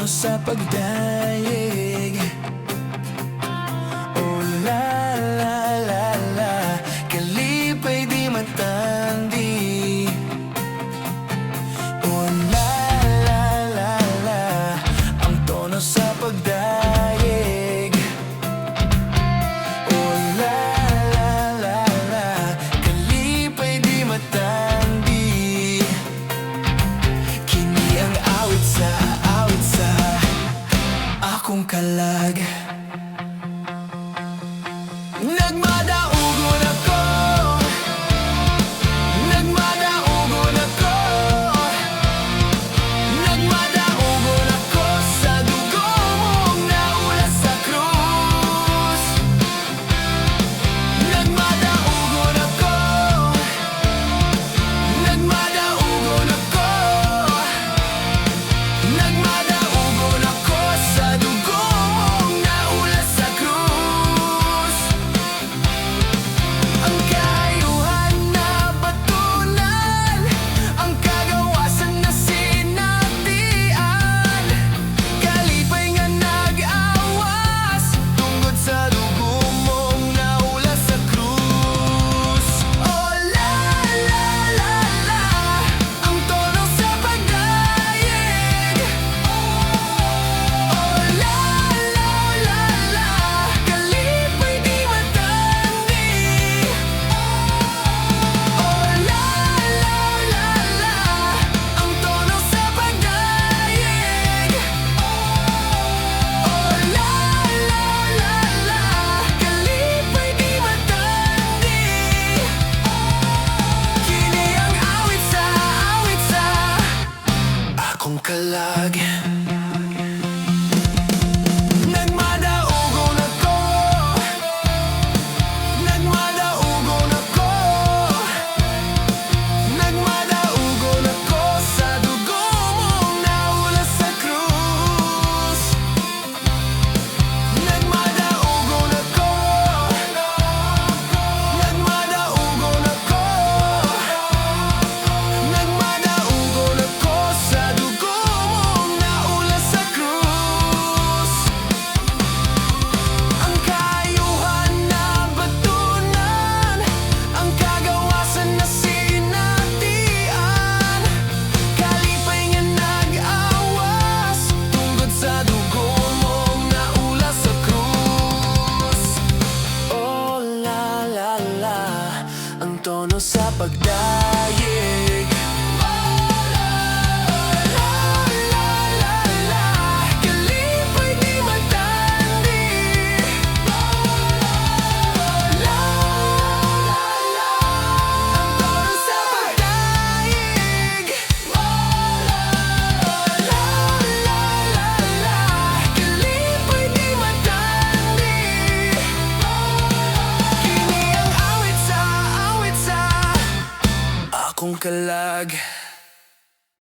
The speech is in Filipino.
tono sa pagdayeg. Oh la la la la, kalipay di matandi. Oh la la la la, ang tono sa pagdayeg. Oh la la la la, kalipay di matandi. Kini ang awit sa akong kalag. Nagmadaugon ako, nagmadaugon ako, nagmadaugon ako sa dugo mong naulas sa krus. Nagmadaugon ako, nagmadaugon ako, nagmadaugon ako sa dugo mong naulas sa krus. Ang kaayuhan na batunan, ang kagawasan na sinatian, kalipay nga nag-awas tungkod sa dugo mong naulas sa krus. Oh la la la la, ang tono sa pagdayeg. Oh la la la la, kalipay di matandi. Oh la la la la, ang tono sa pagdayeg. Oh la la la la, kalipay di matandi. Kini ang awit sa akong kalag. Nagmadaugon ako, nagmadaugon ako, nagmadaugon ako sa dugo mong naulas sa krus. Nagmadaugon ako, nagmadaugon ako, nagmadaugon ako sa dugo mong naulas sa krus. Ang kaayuhan na batunan, ang kagawasan na sinatian, kalipay nga nag-awas tungkod sa dugo mong naulas sa krus. Oh la la la, ang tono sa pagdayeg. Kalipay di matandi. Ang tono sa pagdayeg. Kalipay di matandi. Kini ang awit sa akong kalag.